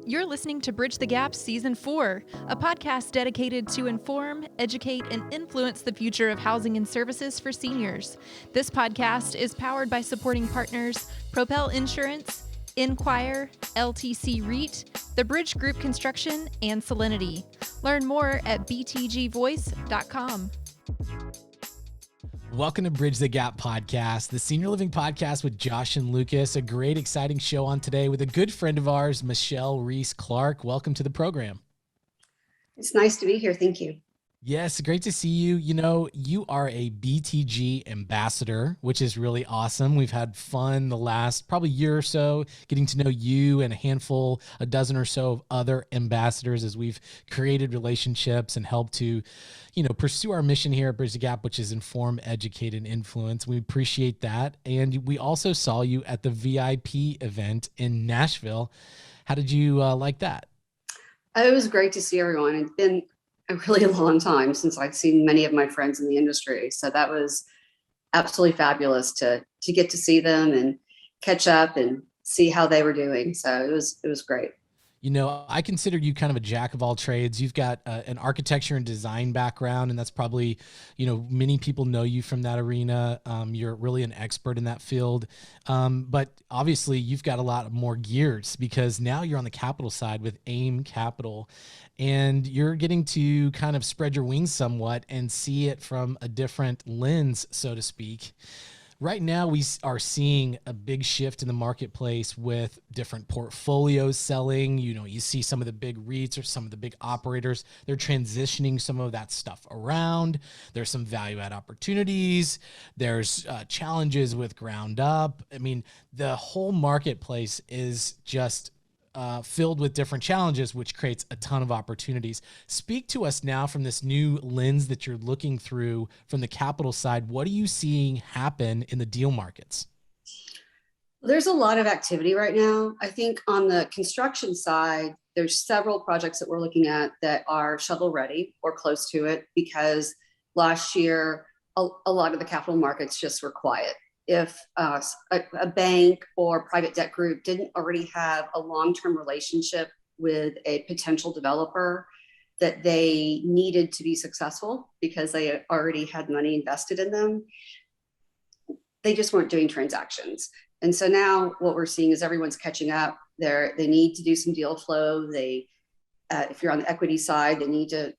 You're listening to Bridge the Gap Season 4, a podcast dedicated to inform, educate, and influence the future of housing and services for seniors. This podcast is powered by supporting partners Propel Insurance, Enquire, LTC REIT, the Bridge Group Construction, and Solinity. Learn more at btgvoice.com. Welcome to Bridge the Gap podcast, the senior living podcast with Josh and Lucas. A great, exciting show on today with a good friend of ours, Michelle Reese-Clark. Welcome to the program. It's nice to be here. Thank you. Yes, great to see you. You know, you are a BTG ambassador, which is really awesome. We've had fun the last probably year or so getting to know you and a dozen or so of other ambassadors as we've created relationships and helped to, pursue our mission here at Bridge the Gap, which is inform, educate, and influence. We appreciate that. And we also saw you at the VIP event in Nashville. How did you like that? It was great to see everyone. It's been a really long time since I've seen many of my friends in the industry. So that was absolutely fabulous to get to see them and catch up and see how they were doing. So it was great. You know, I consider you kind of a jack of all trades. You've got an architecture and design background, and that's probably, many people know you from that arena. You're really an expert in that field. But obviously you've got a lot more gears because now you're on the capital side with AIIM Capital, and you're getting to kind of spread your wings somewhat and see it from a different lens, so to speak. Right now, we are seeing a big shift in the marketplace with different portfolios selling. You see some of the big REITs or some of the big operators, they're transitioning some of that stuff around. There's some value add opportunities. There's challenges with ground up. I mean, the whole marketplace is just filled with different challenges, which creates a ton of opportunities. Speak to us now from this new lens that you're looking through from the capital side. What are you seeing happen in the deal markets? There's a lot of activity right now. I think on the construction side, there's several projects that we're looking at that are shovel ready or close to it because last year, a lot of the capital markets just were quiet. If a bank or private debt group didn't already have a long-term relationship with a potential developer that they needed to be successful because they already had money invested in them, they just weren't doing transactions. And so now what we're seeing is everyone's catching up. They need to do some deal flow. If you're on the equity side, they need to,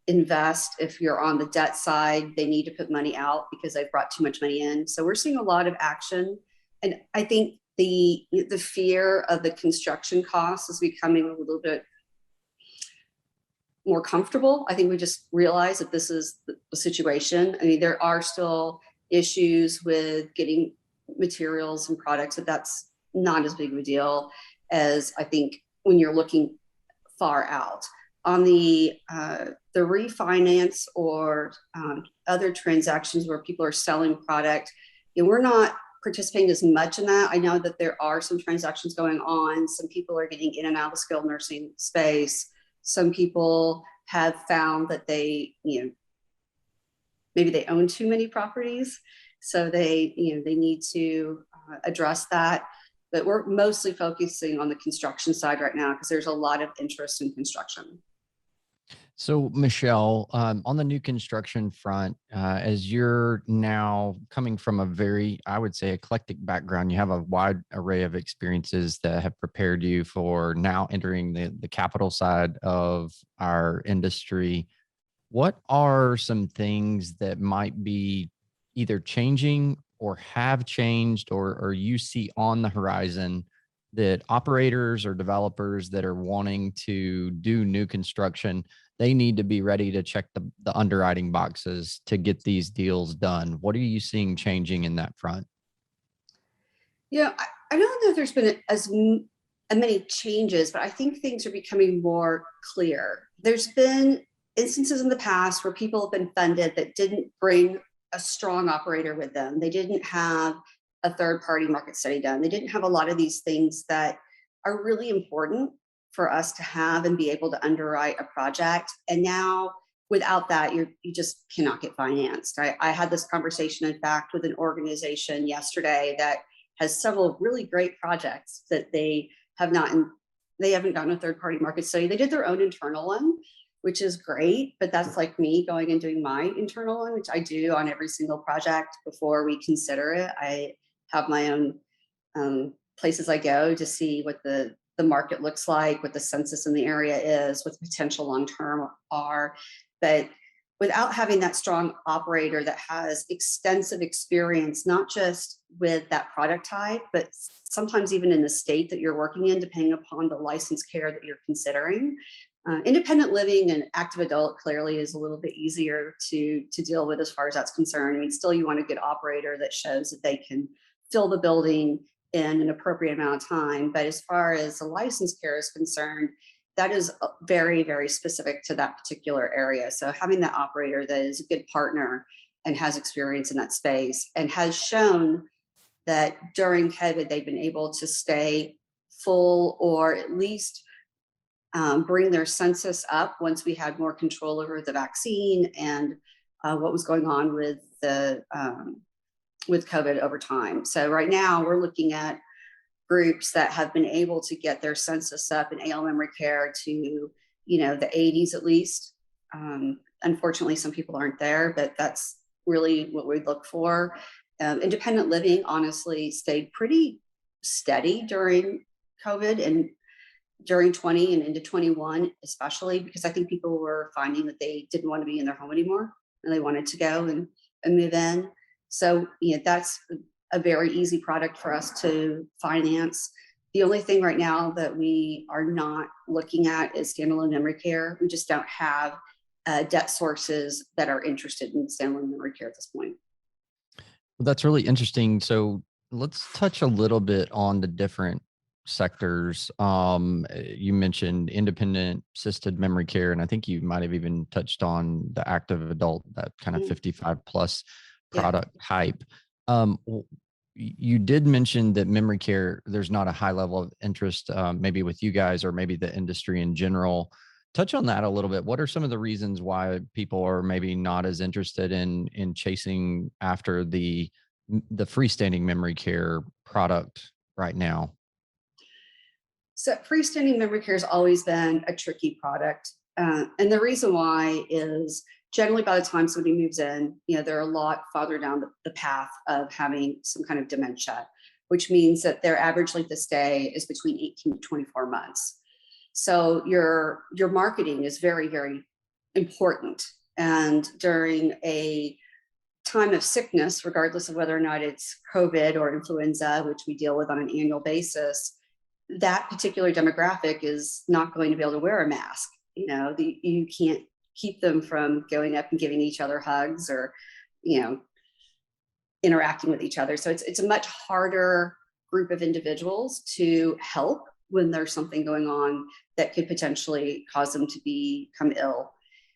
invest. If you're on the debt side, they need to put money out because they've brought too much money in. So we're seeing a lot of action. And I think the fear of the construction costs is becoming a little bit more comfortable. I think we just realize that this is the situation. I mean, there are still issues with getting materials and products, but that's not as big of a deal as I think when you're looking far out. On the refinance or other transactions where people are selling product, we're not participating as much in that. I know that there are some transactions going on. Some people are getting in and out of the skilled nursing space. Some people have found that they, maybe they own too many properties, so they need to address that. But we're mostly focusing on the construction side right now because there's a lot of interest in construction. So, Michelle, on the new construction front, as you're now coming from a very, I would say, eclectic background, you have a wide array of experiences that have prepared you for now entering the capital side of our industry. What are some things that might be either changing or have changed or you see on the horizon that operators or developers that are wanting to do new construction, they need to be ready to check the underwriting boxes to get these deals done? What are you seeing changing in that front? Yeah, I don't know if there's been as many changes, but I think things are becoming more clear. There's been instances in the past where people have been funded that didn't bring a strong operator with them. They didn't have a third-party market study done. They didn't have a lot of these things that are really important for us to have and be able to underwrite a project. And now without that, you just cannot get financed. I had this conversation, in fact, with an organization yesterday that has several really great projects that they have not They haven't done a third-party market study. They did their own internal one, which is great, but that's like me going and doing my internal one, which I do on every single project before we consider it. I have my own places I go to see what the market looks like, what the census in the area is, what the potential long-term are. But without having that strong operator that has extensive experience, not just with that product type, but sometimes even in the state that you're working in, depending upon the licensed care that you're considering. Independent living and active adult clearly is a little bit easier to deal with as far as that's concerned. I mean, still you want a good operator that shows that they can fill the building in an appropriate amount of time. But as far as the licensed care is concerned, that is very, very specific to that particular area. So having that operator that is a good partner and has experience in that space and has shown that during COVID, they've been able to stay full or at least bring their census up once we had more control over the vaccine and what was going on with the with COVID over time. So right now we're looking at groups that have been able to get their census up in AL memory care to, the 80s at least. Unfortunately, some people aren't there, but that's really what we look for. Independent living honestly stayed pretty steady during COVID and during 20 and into 21, especially because I think people were finding that they didn't want to be in their home anymore and they wanted to go and move in. So, that's a very easy product for us to finance. The only thing right now that we are not looking at is standalone memory care. We just don't have debt sources that are interested in standalone memory care at this point. Well, that's really interesting. So let's touch a little bit on the different sectors. You mentioned independent assisted memory care, and I think you might have even touched on the active adult, that kind of 55 plus product type. You did mention that memory care, there's not a high level of interest, maybe with you guys or maybe the industry in general. Touch on that a little bit. What are some of the reasons why people are maybe not as interested in chasing after the freestanding memory care product right now? So freestanding memory care has always been a tricky product. And the reason why is generally by the time somebody moves in, they're a lot farther down the path of having some kind of dementia, which means that their average length of stay is between 18 to 24 months. So your marketing is very, very important. And during a time of sickness, regardless of whether or not it's COVID or influenza, which we deal with on an annual basis, that particular demographic is not going to be able to wear a mask. You can't keep them from going up and giving each other hugs or, interacting with each other. So it's a much harder group of individuals to help when there's something going on that could potentially cause them to become ill.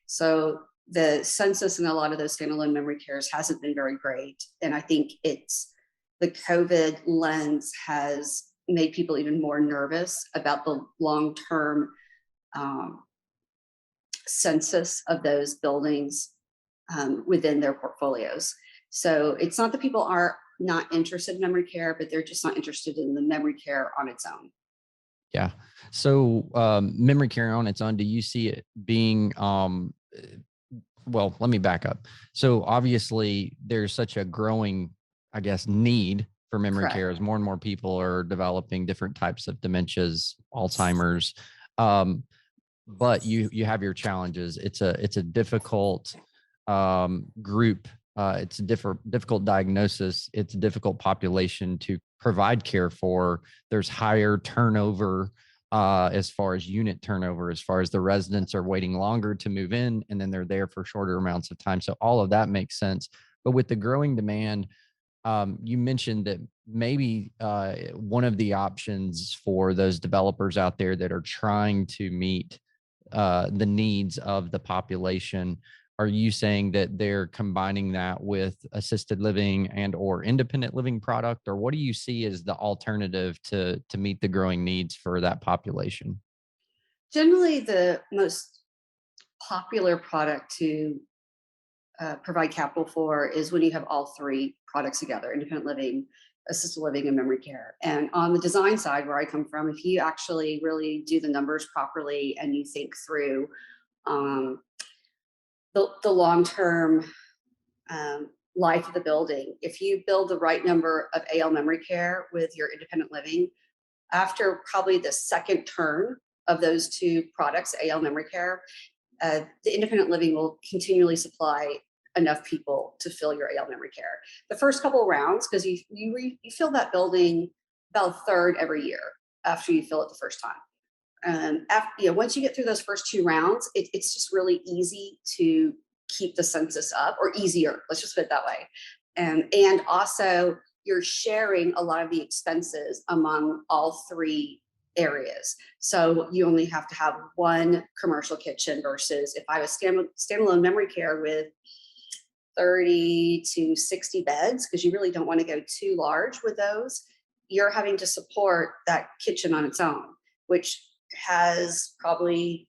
So the census in a lot of those standalone memory cares hasn't been very great. And I think the COVID lens has made people even more nervous about the long-term census of those buildings within their portfolios. So it's not that people are not interested in memory care, but they're just not interested in the memory care on its own. Yeah. So memory care on its own, do you see it being, well, let me back up. So obviously there's such a growing, I guess, need for memory care as more and more people are developing different types of dementias, Alzheimer's. But you have your challenges. It's a difficult group. It's a difficult diagnosis. It's a difficult population to provide care for. There's higher turnover as far as unit turnover, as far as the residents are waiting longer to move in, and then they're there for shorter amounts of time. So all of that makes sense. But with the growing demand, you mentioned that maybe one of the options for those developers out there that are trying to meet the needs of the population, are you saying that they're combining that with assisted living and or independent living product, or what do you see as the alternative to meet the growing needs for that population? Generally, the most popular product to provide capital for is when you have all three products together: independent living, assisted living and memory care. And on the design side, where I come from, if you actually really do the numbers properly and you think through the long-term life of the building, if you build the right number of AL memory care with your independent living, after probably the second turn of those two products, AL memory care, the independent living will continually supply enough people to fill your AL memory care. The first couple of rounds, because you fill that building about a third every year after you fill it the first time. And once you get through those first two rounds, it's just really easy to keep the census up, or easier. Let's just put it that way. And also, you're sharing a lot of the expenses among all three areas. So you only have to have one commercial kitchen versus if I was standalone memory care with 30 to 60 beds, because you really don't want to go too large with those, you're having to support that kitchen on its own, which has probably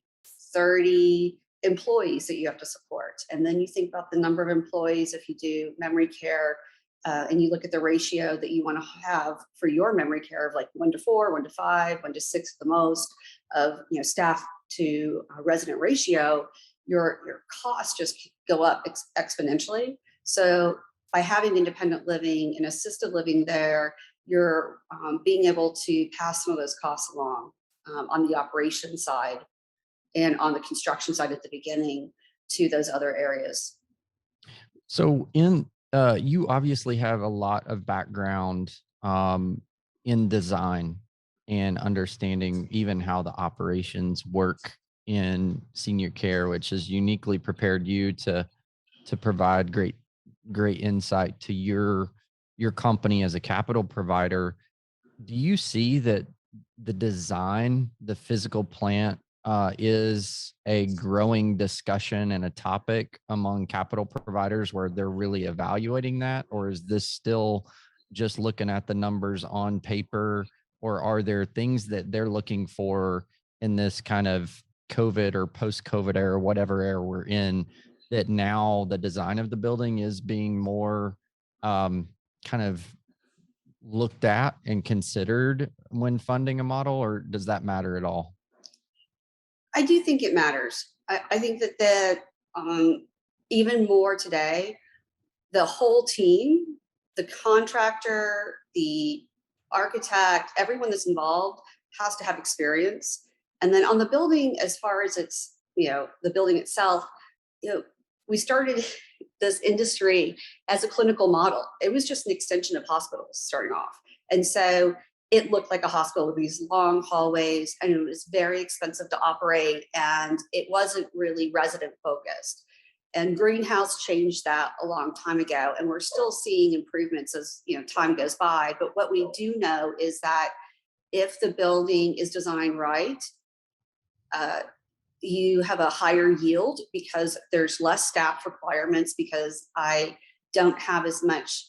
30 employees that you have to support. And then you think about the number of employees if you do memory care, and you look at the ratio that you want to have for your memory care of like 1-4, 1-5, 1-6 at the most of staff to resident ratio, your costs just go up exponentially. So by having independent living and assisted living there, you're being able to pass some of those costs along on the operation side and on the construction side at the beginning to those other areas. So you obviously have a lot of background in design and understanding even how the operations work in senior care, which has uniquely prepared you to provide great insight to your company as a capital provider. Do you see that the design, the physical plant, is a growing discussion and a topic among capital providers where they're really evaluating that? Or is this still just looking at the numbers on paper? Or are there things that they're looking for in this kind of COVID or post-COVID era, whatever era we're in, that now the design of the building is being more kind of looked at and considered when funding a model, or does that matter at all? I do think it matters. I think that even more today, the whole team, the contractor, the architect, everyone that's involved has to have experience. And then on the building, as far as it's, the building itself, we started this industry as a clinical model. It was just an extension of hospitals starting off. And so it looked like a hospital with these long hallways, and it was very expensive to operate, and it wasn't really resident focused. And Greenhouse changed that a long time ago, and we're still seeing improvements as time goes by. But what we do know is that if the building is designed right, you have a higher yield because there's less staff requirements, because I don't have as much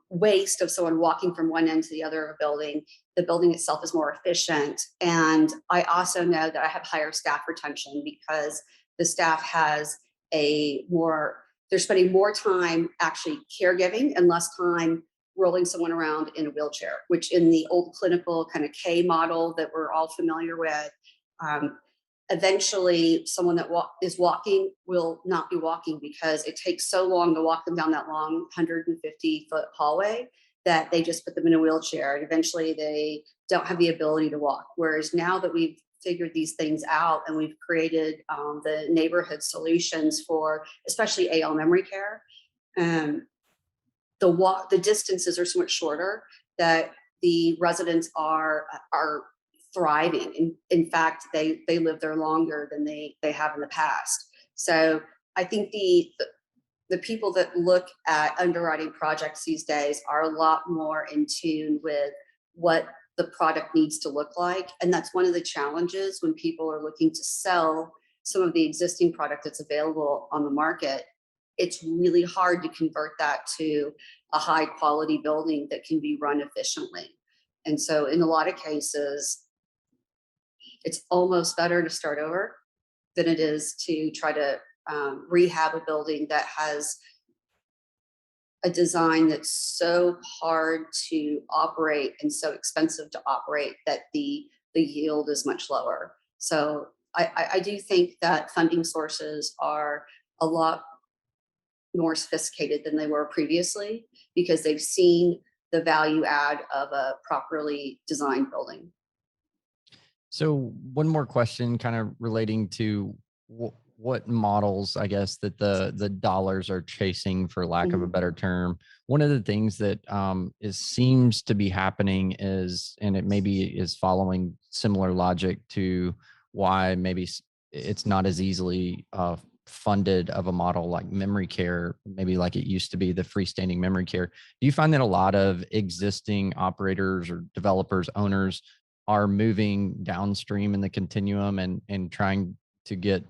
waste of someone walking from one end to the other of a building. The building itself is more efficient. And I also know that I have higher staff retention because the staff they're spending more time actually caregiving and less time rolling someone around in a wheelchair, which in the old clinical kind of K model that we're all familiar with, eventually someone that is walking will not be walking because it takes so long to walk them down that long 150-foot hallway that they just put them in a wheelchair, and eventually they don't have the ability to walk. Whereas now that we've figured these things out and we've created the neighborhood solutions for especially AL memory care, the distances are so much shorter that the residents are thriving. In fact, they live there longer than they have in the past. So I think the people that look at underwriting projects these days are a lot more in tune with what the product needs to look like. And that's one of the challenges when people are looking to sell some of the existing product that's available on the market. It's really hard to convert that to a high quality building that can be run efficiently. And so in a lot of cases, it's almost better to start over than it is to try to rehab a building that has a design that's so hard to operate and so expensive to operate that the yield is much lower. So I do think that funding sources are a lot more sophisticated than they were previously because they've seen the value add of a properly designed building. So one more question kind of relating to what models, I guess, that the dollars are chasing, for lack of a better term. One of the things that seems to be happening is, and it maybe is following similar logic to why maybe it's not as easily funded of a model like memory care, maybe like it used to be, the freestanding memory care. Do you find that a lot of existing operators or developers, owners are moving downstream in the continuum and trying to get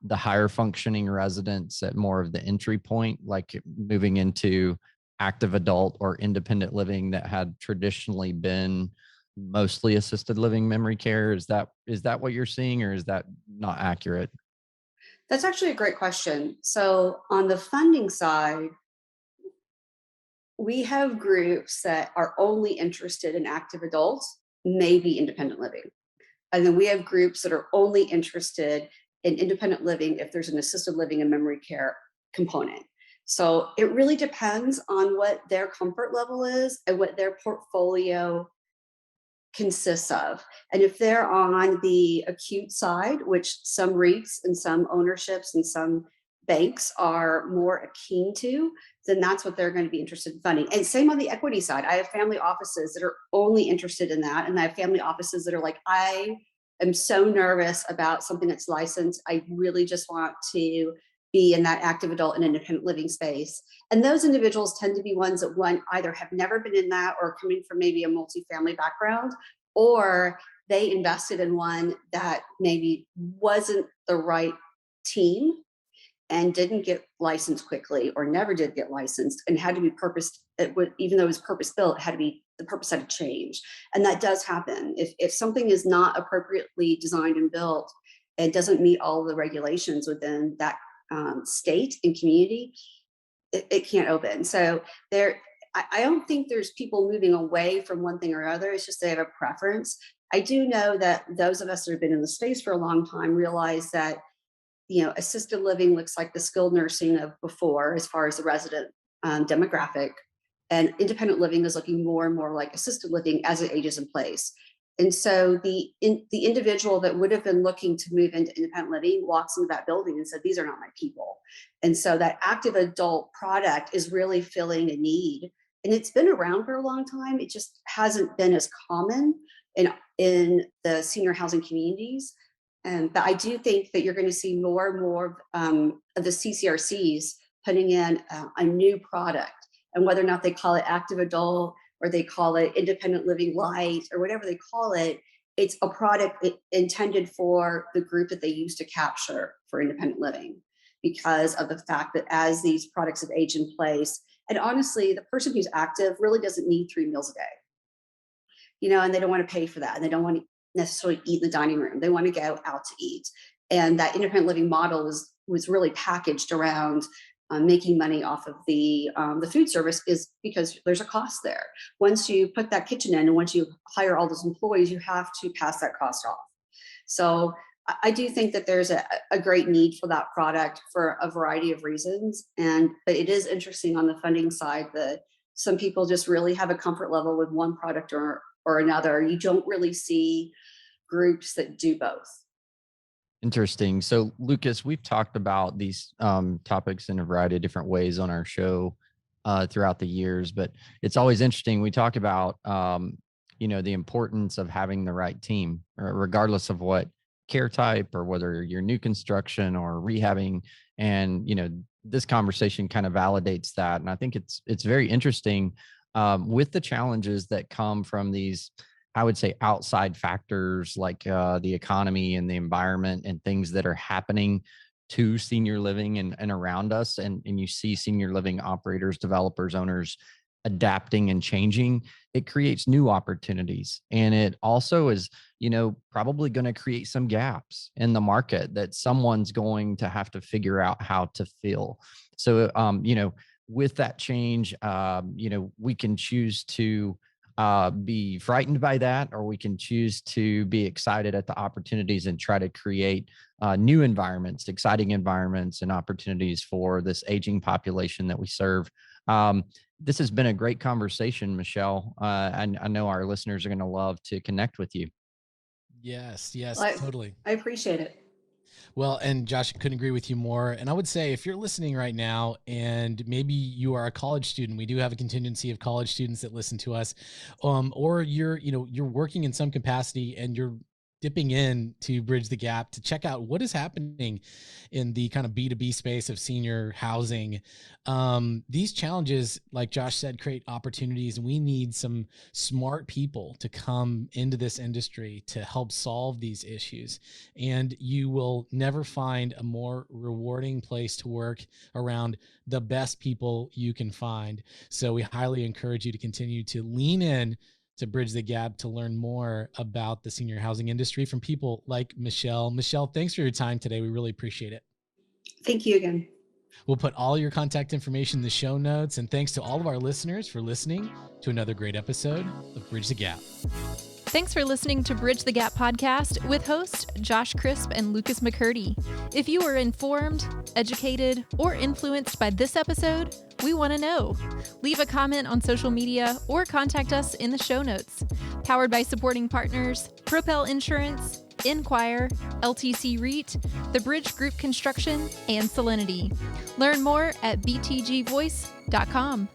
the higher functioning residents at more of the entry point, like moving into active adult or independent living that had traditionally been mostly assisted living memory care? Is that what you're seeing, or is that not accurate? That's actually a great question. So on the funding side, we have groups that are only interested in active adults, maybe independent living. And then we have groups that are only interested in independent living if there's an assisted living and memory care component. So it really depends on what their comfort level is and what their portfolio consists of. And if they're on the acute side, which some REITs and some ownerships and some banks are more keen to, then that's what they're going to be interested in funding. And same on the equity side. I have family offices that are only interested in that. And I have family offices that are like, I am so nervous about something that's licensed. I really just want to be in that active adult and independent living space. And those individuals tend to be ones that either have never been in that or coming from maybe a multifamily background, or they invested in one that maybe wasn't the right team and didn't get licensed quickly or never did get licensed and had to be even though it was purpose built, the purpose had to change. And that does happen. If something is not appropriately designed and built and doesn't meet all the regulations within that state and community, it can't open. So I don't think there's people moving away from one thing or other. It's just they have a preference. I do know that those of us that have been in the space for a long time realize that, assisted living looks like the skilled nursing of before as far as the resident demographic, and independent living is looking more and more like assisted living as it ages in place. And so the individual that would have been looking to move into independent living walks into that building and said, these are not my people. And so that active adult product is really filling a need. And it's been around for a long time. It just hasn't been as common in the senior housing communities. But I do think that you're going to see more and more of the CCRCs putting in a new product. And whether or not they call it active adult or they call it independent living light or whatever they call it, it's a product intended for the group that they used to capture for independent living, because of the fact that as these products have aged in place, and honestly, the person who's active really doesn't need 3 meals a day, and they don't want to pay for that. And they don't want to necessarily eat in the dining room. They want to go out to eat. And that independent living model was really packaged around making money off of the food service, is because there's a cost there. Once you put that kitchen in and once you hire all those employees, you have to pass that cost off. So I do think that there's a great need for that product for a variety of reasons. But it is interesting on the funding side that some people just really have a comfort level with one product or another. You don't really see groups that do both. Interesting. So, Lucas, we've talked about these topics in a variety of different ways on our show throughout the years, but it's always interesting. We talk about, the importance of having the right team, regardless of what care type or whether you're new construction or rehabbing. And, this conversation kind of validates that. And I think it's very interesting with the challenges that come from these, I would say, outside factors like the economy and the environment and things that are happening to senior living and around us. And you see senior living operators, developers, owners adapting and changing. It creates new opportunities. And it also is, probably going to create some gaps in the market that someone's going to have to figure out how to fill. So, with that change, we can choose to be frightened by that, or we can choose to be excited at the opportunities and try to create new environments, exciting environments and opportunities for this aging population that we serve. This has been a great conversation, Michelle. And I know our listeners are going to love to connect with you. Yes, totally. I appreciate it. Well, and Josh, couldn't agree with you more. And I would say if you're listening right now and maybe you are a college student, we do have a contingency of college students that listen to us, or you're working in some capacity and you're dipping in to bridge the gap to check out what is happening in the kind of B2B space of senior housing. These challenges, like Josh said, create opportunities, and we need some smart people to come into this industry to help solve these issues. And you will never find a more rewarding place to work around the best people you can find. So we highly encourage you to continue to lean in to bridge the gap, to learn more about the senior housing industry from people like Michelle. Michelle, thanks for your time today. We really appreciate it. Thank you again. We'll put all your contact information in the show notes. And thanks to all of our listeners for listening to another great episode of Bridge the Gap. Thanks for listening to Bridge the Gap podcast with hosts Josh Crisp and Lucas McCurdy. If you were informed, educated, or influenced by this episode, we want to know. Leave a comment on social media or contact us in the show notes. Powered by supporting partners, Propel Insurance, Enquire, LTC REIT, The Bridge Group Construction, and Solinity. Learn more at btgvoice.com.